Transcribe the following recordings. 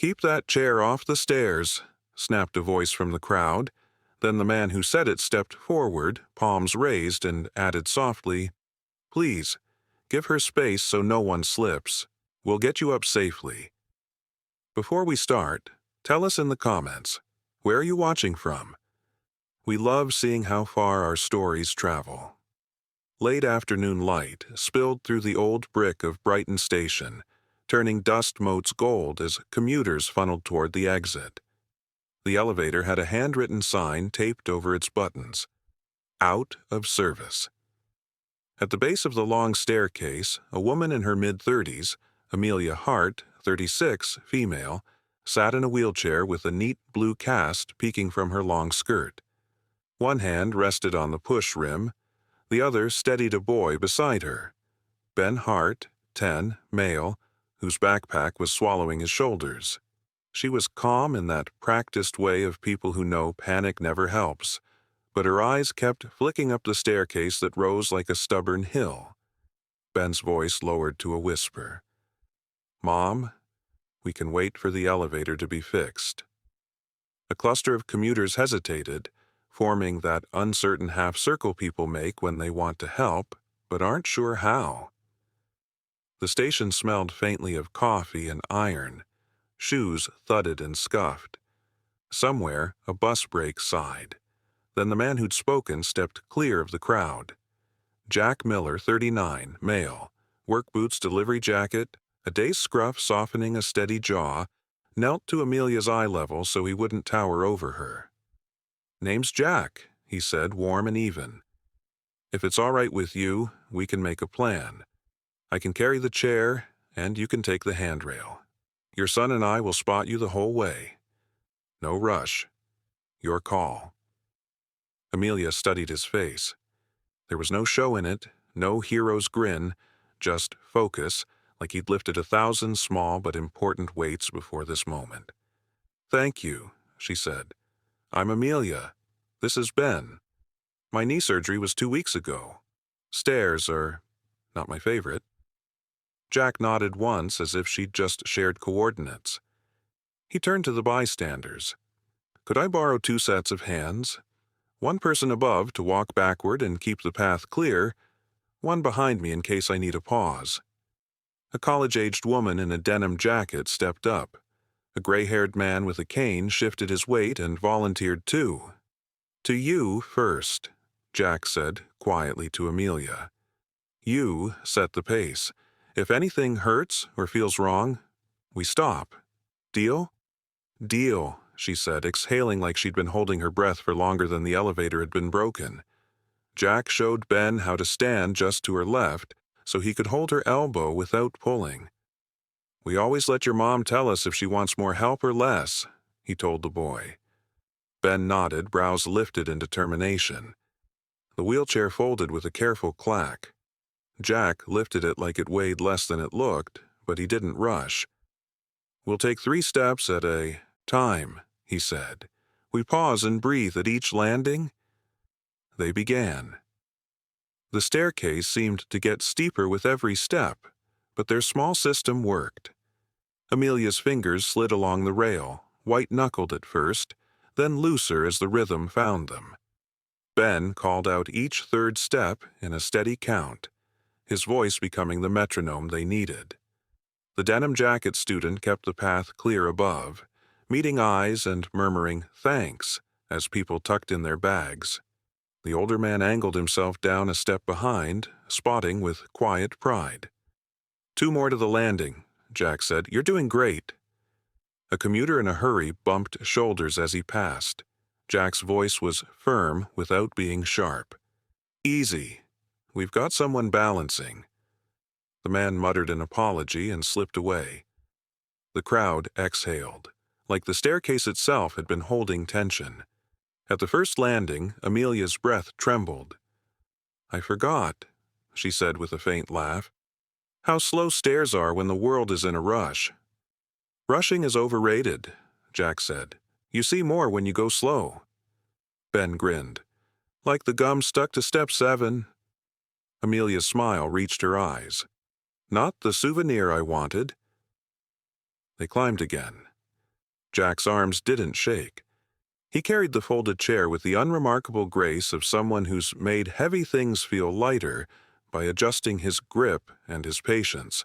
"Keep that chair off the stairs," snapped a voice from the crowd. Then the man who said it stepped forward, palms raised, and added softly, "Please, give her space so no one slips. We'll get you up safely." Before we start, tell us in the comments, where are you watching from? We love seeing how far our stories travel. Late afternoon light spilled through the old brick of Brighton Station, turning dust motes gold as commuters funneled toward the exit. The elevator had a handwritten sign taped over its buttons, "Out of service." At the base of the long staircase, a woman in her mid-30s, Amelia Hart, 36, female, sat in a wheelchair with a neat blue cast peeking from her long skirt. One hand rested on the push rim, the other steadied a boy beside her. Ben Hart, 10, male, whose backpack was swallowing his shoulders. She was calm in that practiced way of people who know panic never helps, but her eyes kept flicking up the staircase that rose like a stubborn hill. Ben's voice lowered to a whisper. "Mom, we can wait for the elevator to be fixed." A cluster of commuters hesitated, forming that uncertain half-circle people make when they want to help, but aren't sure how. The station smelled faintly of coffee and iron. Shoes thudded and scuffed. Somewhere, a bus brake sighed. Then the man who'd spoken stepped clear of the crowd. Jack Miller, 39, male, work boots, delivery jacket, a day's scruff softening a steady jaw, knelt to Amelia's eye level so he wouldn't tower over her. "Name's Jack," he said, warm and even. "If it's all right with you, we can make a plan. I can carry the chair, and you can take the handrail. Your son and I will spot you the whole way. No rush. Your call." Amelia studied his face. There was no show in it, no hero's grin, just focus, like he'd lifted 1,000 small but important weights before this moment. "Thank you," she said. "I'm Amelia. This is Ben. My knee surgery was 2 weeks ago. Stairs are not my favorite." Jack nodded once as if she'd just shared coordinates. He turned to the bystanders. "Could I borrow 2 sets of hands? One person above to walk backward and keep the path clear, one behind me in case I need a pause." A college-aged woman in a denim jacket stepped up. A gray-haired man with a cane shifted his weight and volunteered too. "To you first," Jack said quietly to Amelia. "You set the pace. If anything hurts or feels wrong, we stop. Deal?" "Deal," she said, exhaling like she'd been holding her breath for longer than the elevator had been broken. Jack showed Ben how to stand just to her left so he could hold her elbow without pulling. "We always let your mom tell us if she wants more help or less," he told the boy. Ben nodded, brows lifted in determination. The wheelchair folded with a careful clack. Jack lifted it like it weighed less than it looked, but he didn't rush. "We'll take 3 steps at a time," he said. "We pause and breathe at each landing." They began. The staircase seemed to get steeper with every step, but their small system worked. Amelia's fingers slid along the rail, white-knuckled at first, then looser as the rhythm found them. Ben called out each 3rd step in a steady count, his voice becoming the metronome they needed. The denim jacket student kept the path clear above, meeting eyes and murmuring "thanks" as people tucked in their bags. The older man angled himself down a step behind, spotting with quiet pride. "2 more to the landing," Jack said. "You're doing great." A commuter in a hurry bumped shoulders as he passed. Jack's voice was firm without being sharp. "Easy. We've got someone balancing." The man muttered an apology and slipped away. The crowd exhaled, like the staircase itself had been holding tension. At the first landing, Amelia's breath trembled. "I forgot," she said with a faint laugh, "how slow stairs are when the world is in a rush." "Rushing is overrated," Jack said. "You see more when you go slow." Ben grinned. "Like the gum stuck to step 7. Amelia's smile reached her eyes. "Not the souvenir I wanted." They climbed again. Jack's arms didn't shake. He carried the folded chair with the unremarkable grace of someone who's made heavy things feel lighter by adjusting his grip and his patience.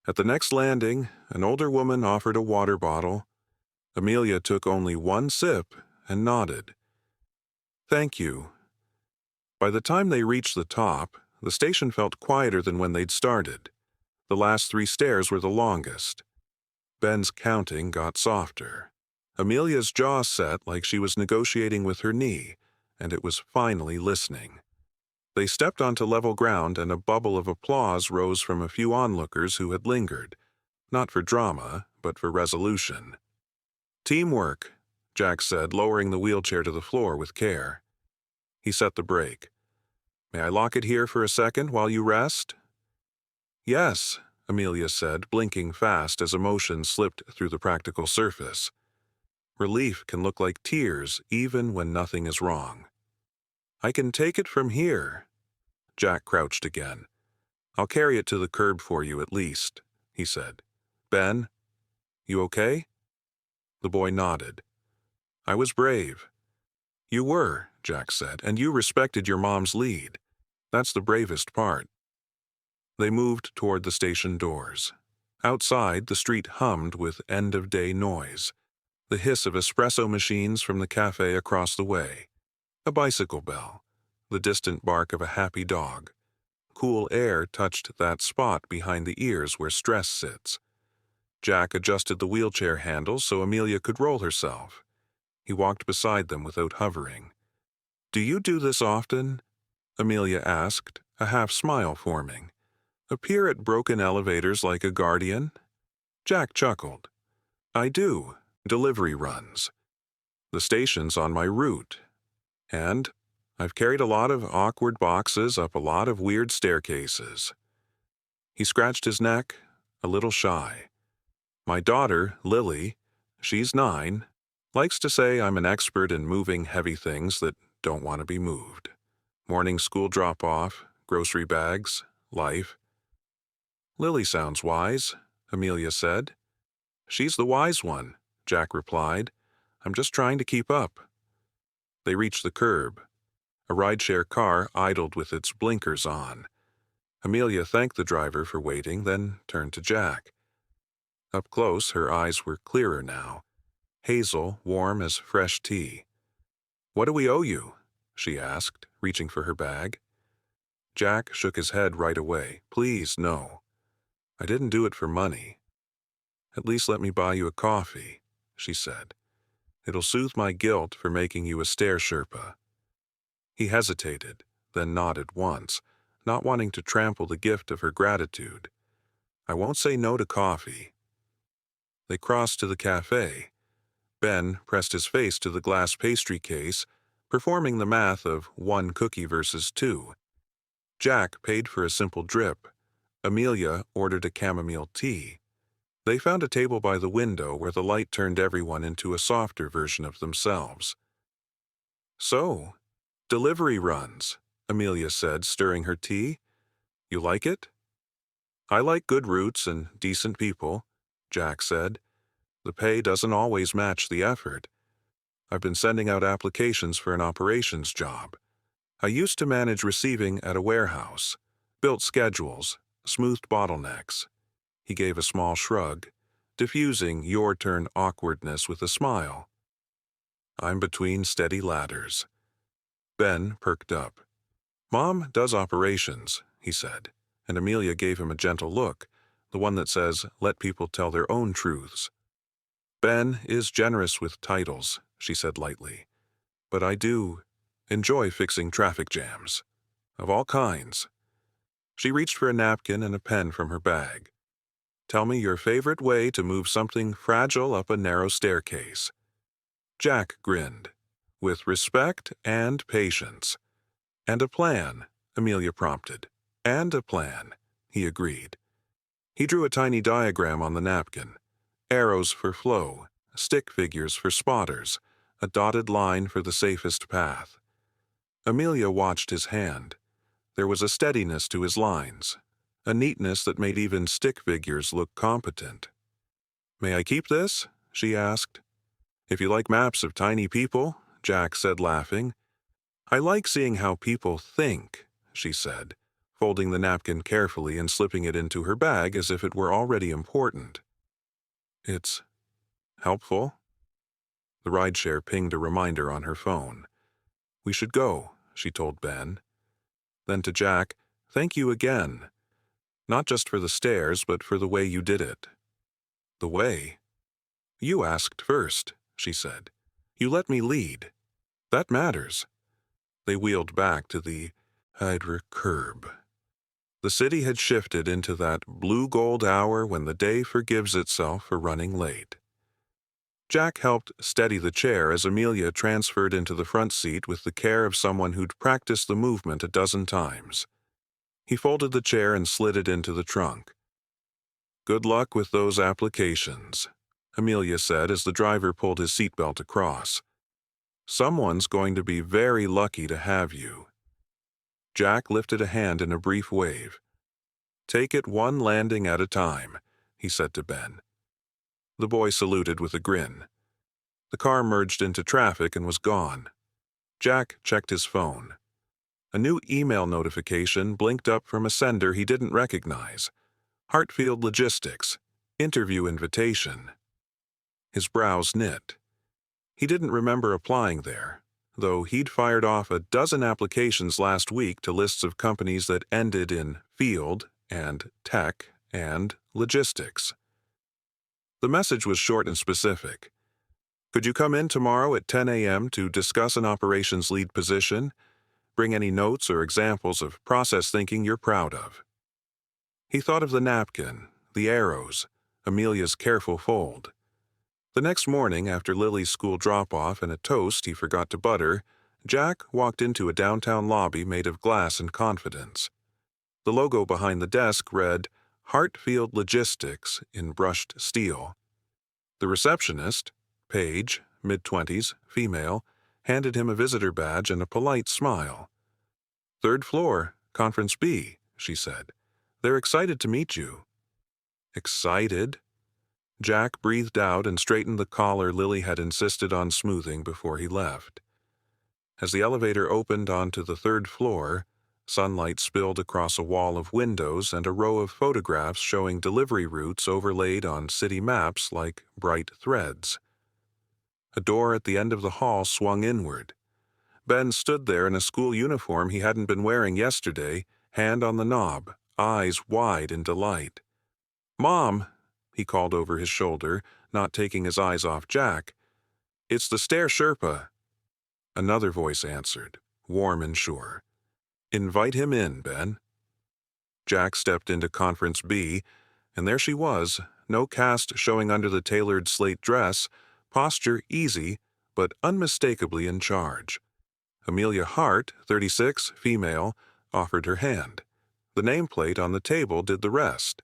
At the next landing, an older woman offered a water bottle. Amelia took only one sip and nodded. "Thank you." By the time they reached the top, the station felt quieter than when they'd started. The last 3 stairs were the longest. Ben's counting got softer. Amelia's jaw set like she was negotiating with her knee, and it was finally listening. They stepped onto level ground, and a bubble of applause rose from a few onlookers who had lingered, not for drama, but for resolution. "Teamwork," Jack said, lowering the wheelchair to the floor with care. He set the brake. "May I lock it here for a second while you rest?" "Yes," Amelia said, blinking fast as emotion slipped through the practical surface. Relief can look like tears even when nothing is wrong. "I can take it from here." Jack crouched again. "I'll carry it to the curb for you at least," he said. "Ben, you okay?" The boy nodded. "I was brave." "You were," Jack said, "and you respected your mom's lead. That's the bravest part." They moved toward the station doors. Outside, the street hummed with end-of-day noise. The hiss of espresso machines from the cafe across the way. A bicycle bell. The distant bark of a happy dog. Cool air touched that spot behind the ears where stress sits. Jack adjusted the wheelchair handles so Amelia could roll herself. He walked beside them without hovering. "Do you do this often?" Amelia asked, a half-smile forming. "Appear at broken elevators like a guardian?" Jack chuckled. "I do. Delivery runs. The station's on my route. And I've carried a lot of awkward boxes up a lot of weird staircases." He scratched his neck, a little shy. "My daughter, Lily, she's 9, likes to say I'm an expert in moving heavy things that don't want to be moved. Morning school drop-off, grocery bags, life." "Lily sounds wise," Amelia said. "She's the wise one," Jack replied. "I'm just trying to keep up." They reached the curb. A rideshare car idled with its blinkers on. Amelia thanked the driver for waiting, then turned to Jack. Up close, her eyes were clearer now. Hazel, warm as fresh tea. "What do we owe you?" she asked, reaching for her bag. Jack shook his head right away. "Please, no. I didn't do it for money." "At least let me buy you a coffee," she said. "It'll soothe my guilt for making you a stair Sherpa." He hesitated, then nodded once, not wanting to trample the gift of her gratitude. "I won't say no to coffee." They crossed to the cafe. Ben pressed his face to the glass pastry case, performing the math of 1 cookie versus 2. Jack paid for a simple drip. Amelia ordered a chamomile tea. They found a table by the window where the light turned everyone into a softer version of themselves. "So, delivery runs," Amelia said, stirring her tea. "You like it?" "I like good routes and decent people," Jack said. "The pay doesn't always match the effort. I've been sending out applications for an operations job. I used to manage receiving at a warehouse, built schedules, smoothed bottlenecks." He gave a small shrug, diffusing your-turn awkwardness with a smile. "I'm between steady ladders." Ben perked up. "Mom does operations," he said, and Amelia gave him a gentle look, the one that says, "Let people tell their own truths." "Ben is generous with titles," she said lightly, "but I do enjoy fixing traffic jams. Of all kinds." She reached for a napkin and a pen from her bag. "Tell me your favorite way to move something fragile up a narrow staircase." Jack grinned. "With respect and patience." "And a plan," Amelia prompted. "And a plan," he agreed. He drew a tiny diagram on the napkin. Arrows for flow, stick figures for spotters, a dotted line for the safest path. Amelia watched his hand. There was a steadiness to his lines, a neatness that made even stick figures look competent. "May I keep this?" she asked. If you like maps of tiny people, Jack said, laughing. I like seeing how people think, she said, folding the napkin carefully and slipping it into her bag as if it were already important. It's helpful. The rideshare pinged a reminder on her phone. We should go, she told Ben. Then to Jack, thank you again. Not just for the stairs, but for the way you did it. The way? You asked first, she said. You let me lead. That matters. They wheeled back to the Hydra curb. The city had shifted into that blue-gold hour when the day forgives itself for running late. Jack helped steady the chair as Amelia transferred into the front seat with the care of someone who'd practiced the movement a dozen times. He folded the chair and slid it into the trunk. Good luck with those applications, Amelia said as the driver pulled his seatbelt across. Someone's going to be very lucky to have you. Jack lifted a hand in a brief wave. Take it one landing at a time, he said to Ben. The boy saluted with a grin. The car merged into traffic and was gone. Jack checked his phone. A new email notification blinked up from a sender he didn't recognize. Heartfelt Logistics. Interview invitation. His brows knit. He didn't remember applying there, though he'd fired off a dozen applications last week to lists of companies that ended in field and tech and logistics. The message was short and specific. Could you come in tomorrow at 10 a.m. to discuss an operations lead position? Bring any notes or examples of process thinking you're proud of. He thought of the napkin, the arrows, Amelia's careful fold. The next morning, after Lily's school drop-off and a toast he forgot to butter, Jack walked into a downtown lobby made of glass and confidence. The logo behind the desk read, Heartfelt Logistics in brushed steel. The receptionist, Paige, mid-20s, female, handed him a visitor badge and a polite smile. Third floor, Conference B, she said. They're excited to meet you. Excited? Jack breathed out and straightened the collar Lily had insisted on smoothing before he left. As the elevator opened onto the third floor, sunlight spilled across a wall of windows and a row of photographs showing delivery routes overlaid on city maps like bright threads. A door at the end of the hall swung inward. Ben stood there in a school uniform he hadn't been wearing yesterday, hand on the knob, eyes wide in delight. Mom, he called over his shoulder, not taking his eyes off Jack. It's the Stair Sherpa. Another voice answered, warm and sure. Invite him in, Ben. Jack stepped into Conference B, and there she was, no cast showing under the tailored slate dress, posture easy, but unmistakably in charge. Amelia Hart, 36, female, offered her hand. The nameplate on the table did the rest.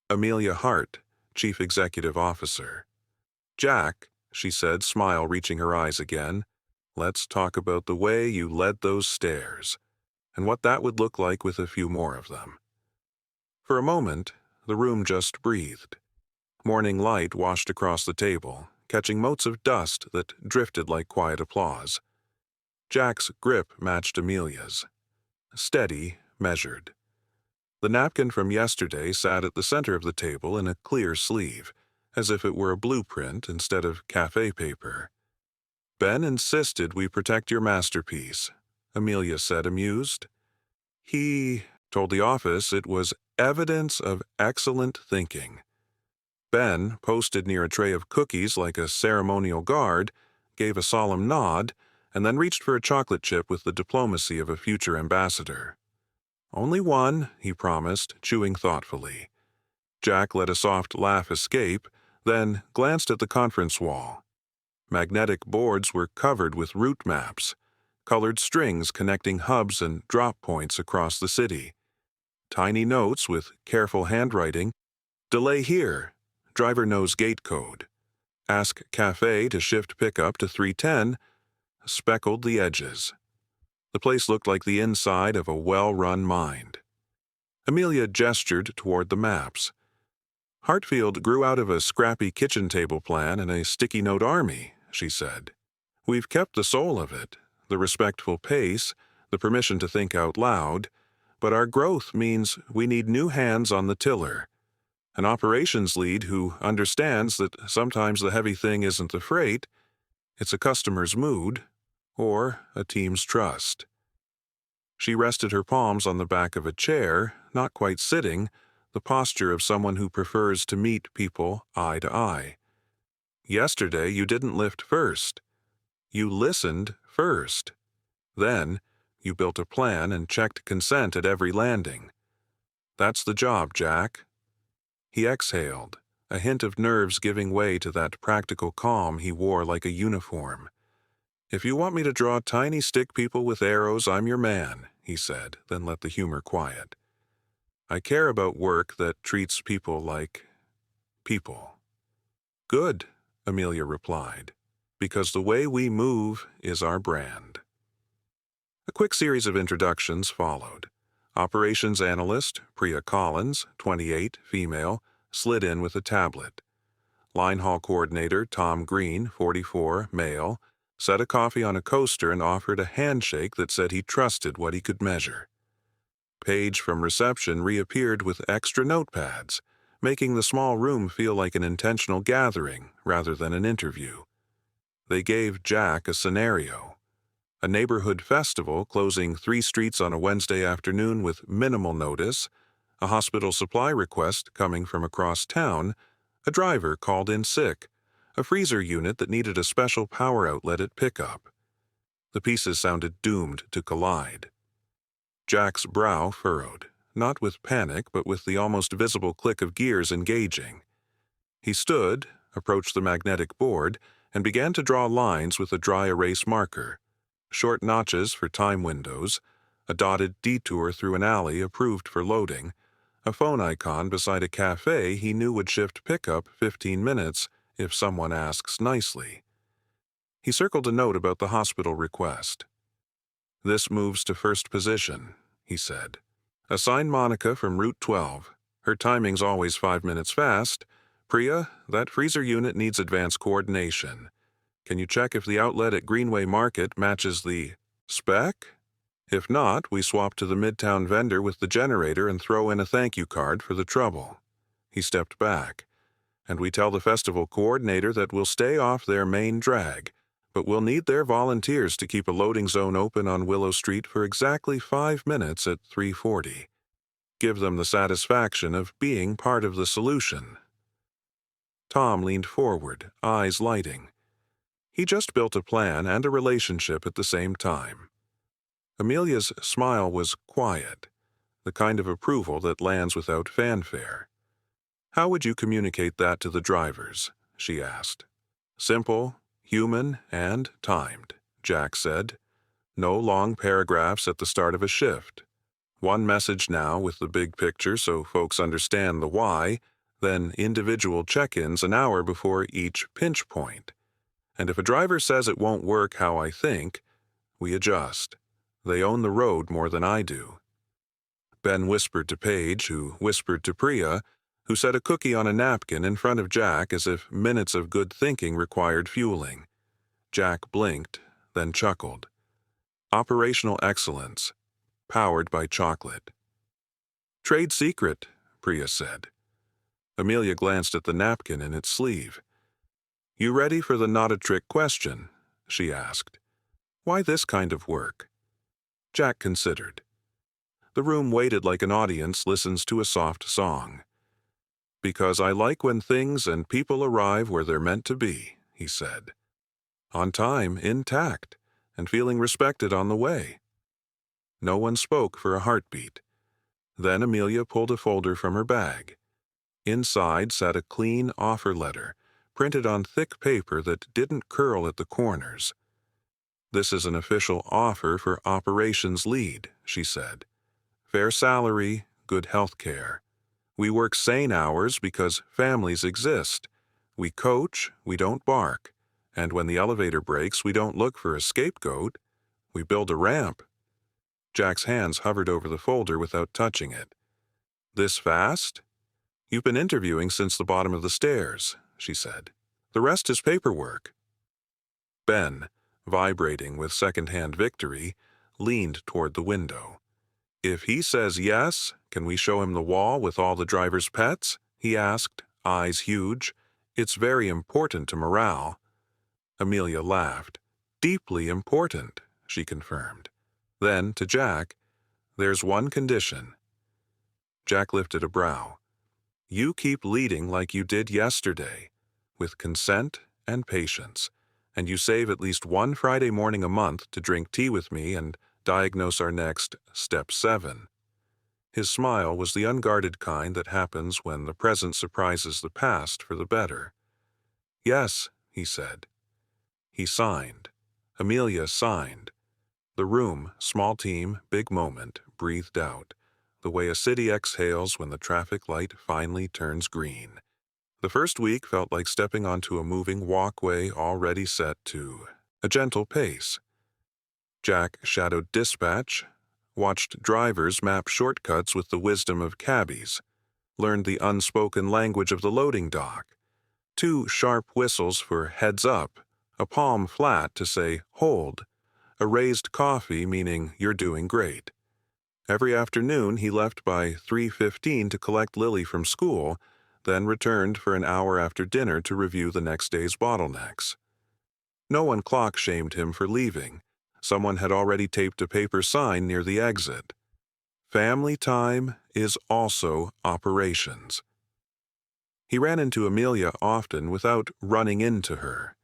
Amelia Hart, Chief Executive Officer. Jack, she said, smile reaching her eyes again, let's talk about the way you led those stairs, and what that would look like with a few more of them. For a moment, the room just breathed. Morning light washed across the table, catching motes of dust that drifted like quiet applause. Jack's grip matched Amelia's. Steady, measured. The napkin from yesterday sat at the center of the table in a clear sleeve, as if it were a blueprint instead of café paper. Ben insisted we protect your masterpiece, Amelia said, amused. He told the office it was evidence of excellent thinking. Ben, posted near a tray of cookies like a ceremonial guard, gave a solemn nod, and then reached for a chocolate chip with the diplomacy of a future ambassador. Only one, he promised, chewing thoughtfully. Jack let a soft laugh escape, then glanced at the conference wall. Magnetic boards were covered with route maps, colored strings connecting hubs and drop points across the city. Tiny notes with careful handwriting. Delay here. Driver knows gate code. Ask cafe to shift pickup to 310. Speckled the edges. The place looked like the inside of a well-run mind. Amelia gestured toward the maps. Heartfield grew out of a scrappy kitchen table plan and a sticky note army, she said. We've kept the soul of it, the respectful pace, the permission to think out loud, but our growth means we need new hands on the tiller. An operations lead who understands that sometimes the heavy thing isn't the freight, it's a customer's mood, or a team's trust. She rested her palms on the back of a chair, not quite sitting, the posture of someone who prefers to meet people eye to eye. Yesterday you didn't lift first. You listened first. Then, you built a plan and checked consent at every landing. That's the job, Jack. He exhaled, a hint of nerves giving way to that practical calm he wore like a uniform. If you want me to draw tiny stick people with arrows, I'm your man, he said, then let the humor quiet. I care about work that treats people like people. Good, Amelia replied, because the way we move is our brand. A quick series of introductions followed. Operations analyst, Priya Collins, 28, female, slid in with a tablet. Line haul coordinator, Tom Green, 44, male, set a coffee on a coaster and offered a handshake that said he trusted what he could measure. Paige from reception reappeared with extra notepads, making the small room feel like an intentional gathering rather than an interview. They gave Jack a scenario. A neighborhood festival closing 3 streets on a Wednesday afternoon with minimal notice, a hospital supply request coming from across town, a driver called in sick, a freezer unit that needed a special power outlet at pickup. The pieces sounded doomed to collide. Jack's brow furrowed, not with panic but with the almost visible click of gears engaging. He stood, approached the magnetic board, and began to draw lines with a dry erase marker. Short notches for time windows, a dotted detour through an alley approved for loading, a phone icon beside a cafe he knew would shift pickup 15 minutes if someone asks nicely. He circled a note about the hospital request. This moves to first position, he said. Assign Monica from Route 12. Her timing's always 5 minutes fast. Priya, that freezer unit needs advanced coordination. Can you check if the outlet at Greenway Market matches the spec? If not, we swap to the Midtown vendor with the generator and throw in a thank you card for the trouble. He stepped back. And we tell the festival coordinator that we'll stay off their main drag, but we'll need their volunteers to keep a loading zone open on Willow Street for exactly 5 minutes at 3:40. Give them the satisfaction of being part of the solution. Tom leaned forward, eyes lighting. He just built a plan and a relationship at the same time. Amelia's smile was quiet, the kind of approval that lands without fanfare. How would you communicate that to the drivers? She asked. Simple, human, and timed, Jack said. No long paragraphs at the start of a shift. One message now with the big picture so folks understand the why, then individual check-ins an hour before each pinch point. And if a driver says it won't work how I think, we adjust. They own the road more than I do. Ben whispered to Paige, who whispered to Priya, who set a cookie on a napkin in front of Jack as if minutes of good thinking required fueling. Jack blinked, then chuckled. Operational excellence, powered by chocolate. Trade secret, Priya said. Amelia glanced at the napkin in its sleeve. You ready for the not-a-trick question? She asked. Why this kind of work? Jack considered. The room waited like an audience listens to a soft song. Because I like when things and people arrive where they're meant to be, he said. On time, intact, and feeling respected on the way. No one spoke for a heartbeat. Then Amelia pulled a folder from her bag. Inside sat a clean offer letter, printed on thick paper that didn't curl at the corners. This is an official offer for operations lead, she said. Fair salary, good health care. We work sane hours because families exist. We coach, we don't bark. And when the elevator breaks, we don't look for a scapegoat. We build a ramp. Jack's hands hovered over the folder without touching it. This fast? You've been interviewing since the bottom of the stairs, she said. The rest is paperwork. Ben, vibrating with second-hand victory, leaned toward the window. If he says yes, can we show him the wall with all the driver's pets? He asked, eyes huge. It's very important to morale. Amelia laughed. Deeply important, she confirmed. Then, to Jack, there's one condition. Jack lifted a brow. You keep leading like you did yesterday, with consent and patience, and you save at least one Friday morning a month to drink tea with me and diagnose our next Step 7. His smile was the unguarded kind that happens when the present surprises the past for the better. Yes, he said. He signed. Amelia signed. The room, small team, big moment, breathed out, the way a city exhales when the traffic light finally turns green. The first week felt like stepping onto a moving walkway already set to a gentle pace. Jack shadowed dispatch, watched drivers map shortcuts with the wisdom of cabbies, learned the unspoken language of the loading dock. 2 sharp whistles for heads up, a palm flat to say hold, a raised coffee meaning you're doing great. Every afternoon he left by 3:15 to collect Lily from school, then returned for an hour after dinner to review the next day's bottlenecks. No one clock-shamed him for leaving. Someone had already taped a paper sign near the exit. Family time is also operations. He ran into Amelia often without running into her.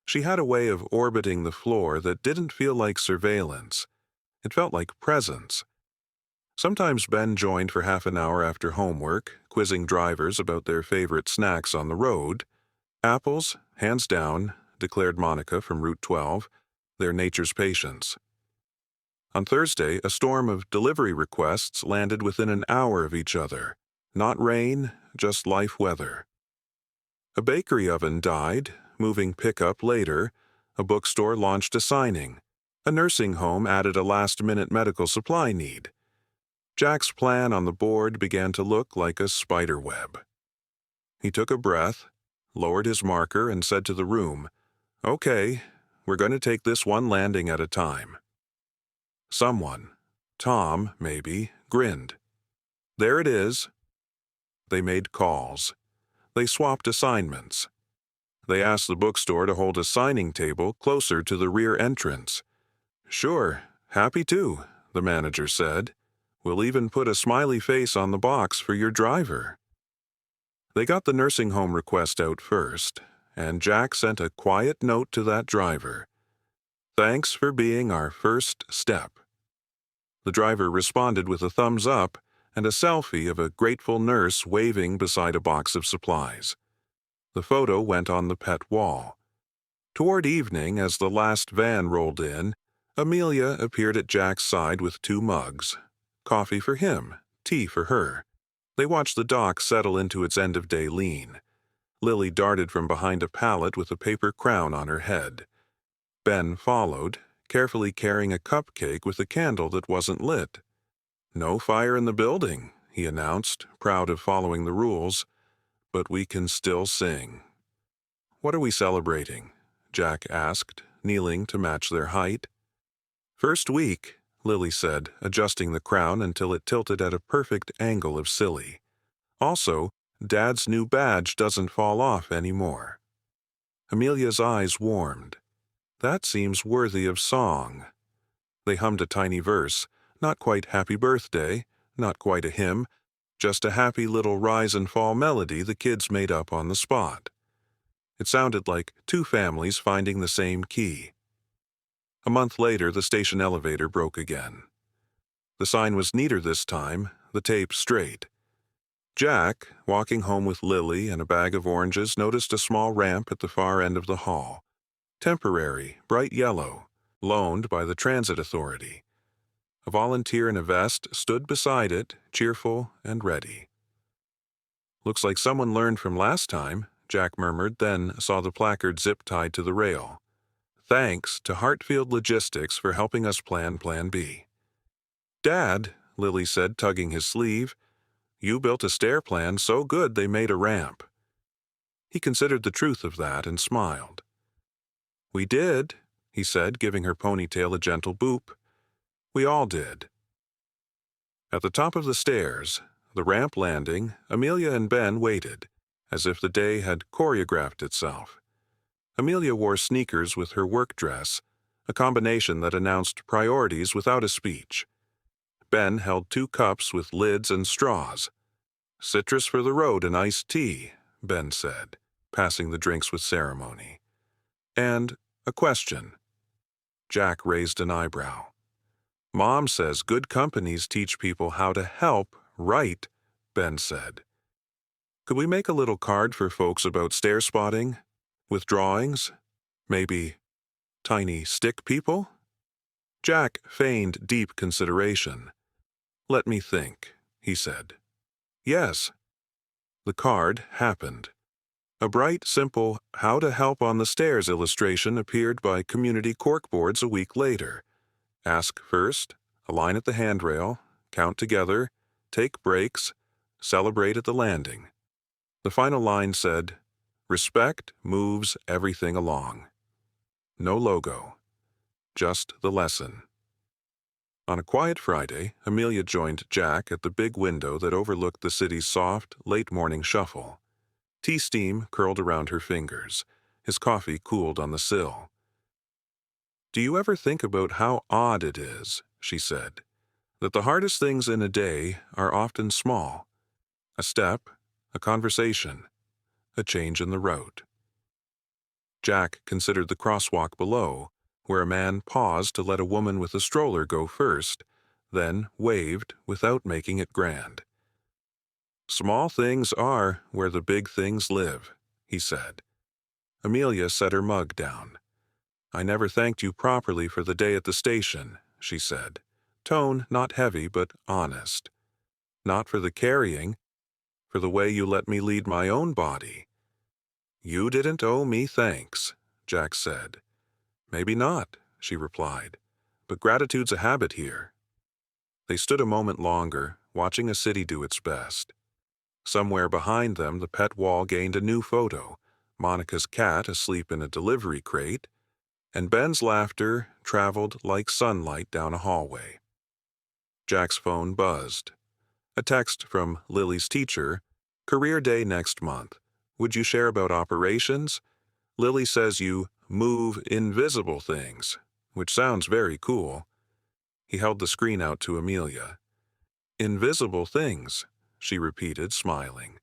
She had a way of orbiting the floor that didn't feel like surveillance. It felt like presence. Sometimes Ben joined for half an hour after homework, quizzing drivers about their favorite snacks on the road. Apples, hands down, declared Monica from Route 12, their nature's patience. On Thursday, a storm of delivery requests landed within an hour of each other. Not rain, just life weather. A bakery oven died, moving pickup later. A bookstore launched a signing. A nursing home added a last-minute medical supply need. Jack's plan on the board began to look like a spider web. He took a breath, lowered his marker, and said to the room, "Okay, we're going to take this one landing at a time." Someone, Tom, maybe, grinned. There it is. They made calls. They swapped assignments. They asked the bookstore to hold a signing table closer to the rear entrance. "Sure, happy to," the manager said. "We'll even put a smiley face on the box for your driver." They got the nursing home request out first, and Jack sent a quiet note to that driver. "Thanks for being our first step." The driver responded with a thumbs up and a selfie of a grateful nurse waving beside a box of supplies. The photo went on the pet wall. Toward evening, as the last van rolled in, Amelia appeared at Jack's side with 2 mugs. Coffee for him, tea for her. They watched the dock settle into its end-of-day lean. Lily darted from behind a pallet with a paper crown on her head. Ben followed, carefully carrying a cupcake with a candle that wasn't lit. "No fire in the building," he announced, proud of following the rules. "But we can still sing." "What are we celebrating?" Jack asked, kneeling to match their height. "First week," Lily said, adjusting the crown until it tilted at a perfect angle of silly. "Also, Dad's new badge doesn't fall off anymore." Amelia's eyes warmed. That seems worthy of song. They hummed a tiny verse, not quite happy birthday, not quite a hymn, just a happy little rise and fall melody the kids made up on the spot. It sounded like 2 families finding the same key. A month later, the station elevator broke again. The sign was neater this time, the tape straight. Jack, walking home with Lily and a bag of oranges, noticed a small ramp at the far end of the hall. Temporary, bright yellow, loaned by the transit authority. A volunteer in a vest stood beside it, cheerful and ready. "Looks like someone learned from last time," Jack murmured, then saw the placard zip-tied to the rail. "Thanks to Heartfelt Logistics for helping us plan Plan B." "Dad," Lily said, tugging his sleeve, You built a stair plan so good they made a ramp." He considered the truth of that and smiled. "We did," he said, giving her ponytail a gentle boop. "We all did." At the top of the stairs, the ramp landing, Amelia and Ben waited, as if the day had choreographed itself. Amelia wore sneakers with her work dress, a combination that announced priorities without a speech. Ben held 2 cups with lids and straws. "Citrus for the road and iced tea," Ben said, passing the drinks with ceremony. "And a question." Jack raised an eyebrow. "Mom says good companies teach people how to help, right?" Ben said. "Could we make a little card for folks about stair spotting? With drawings? Maybe tiny stick people?" Jack feigned deep consideration. "Let me think," he said. "Yes." The card happened. A bright, simple How to Help on the Stairs illustration appeared by community corkboards a week later. Ask first, a line at the handrail, count together, take breaks, celebrate at the landing. The final line said, "Respect moves everything along." No logo, just the lesson. On a quiet Friday, Amelia joined Jack at the big window that overlooked the city's soft, late-morning shuffle. Tea steam curled around her fingers. His coffee cooled on the sill. "Do you ever think about how odd it is," she said, "that the hardest things in a day are often small? A step, a conversation, a change in the route." Jack considered the crosswalk below, where a man paused to let a woman with a stroller go first, then waved without making it grand. "Small things are where the big things live," he said. Amelia set her mug down. "I never thanked you properly for the day at the station," she said. Tone not heavy but honest. "Not for the carrying, for the way you let me lead my own body." "You didn't owe me thanks," Jack said. "Maybe not," she replied, "but gratitude's a habit here." They stood a moment longer, watching a city do its best. Somewhere behind them, the pet wall gained a new photo, Monica's cat asleep in a delivery crate, and Ben's laughter traveled like sunlight down a hallway. Jack's phone buzzed. A text from Lily's teacher, "Career day next month. Would you share about operations? Lily says you move invisible things," which sounds very cool. He held the screen out to Amelia. "Invisible things," she repeated, smiling.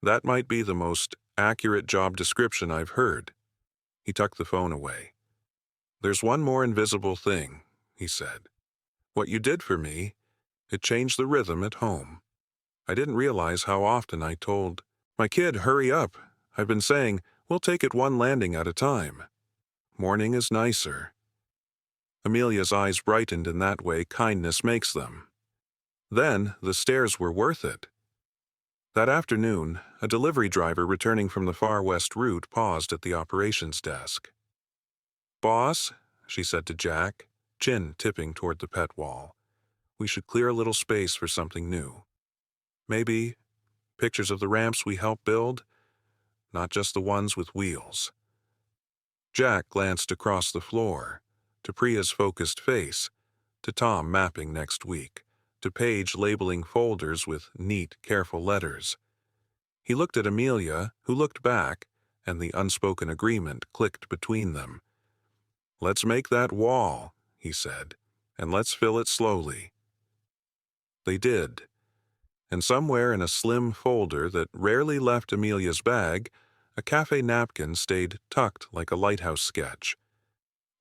"That might be the most accurate job description I've heard." He tucked the phone away. "There's one more invisible thing," he said. "What you did for me, it changed the rhythm at home. I didn't realize how often I told my kid, 'Hurry up.' I've been saying, 'We'll take it one landing at a time.' Morning is nicer." Amelia's eyes brightened in that way kindness makes them. Then the stairs were worth it. That afternoon, a delivery driver returning from the Far West route paused at the operations desk. "Boss," she said to Jack, chin tipping toward the pet wall, "we should clear a little space for something new. Maybe pictures of the ramps we helped build, not just the ones with wheels." Jack glanced across the floor, to Priya's focused face, to Tom mapping next week, to Paige labeling folders with neat, careful letters. He looked at Amelia, who looked back, and the unspoken agreement clicked between them. "Let's make that wall," he said, "and let's fill it slowly." They did. And somewhere in a slim folder that rarely left Amelia's bag, a cafe napkin stayed tucked like a lighthouse sketch.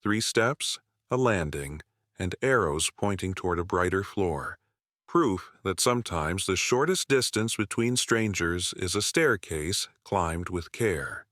3 steps, a landing, and arrows pointing toward a brighter floor. Proof that sometimes the shortest distance between strangers is a staircase climbed with care.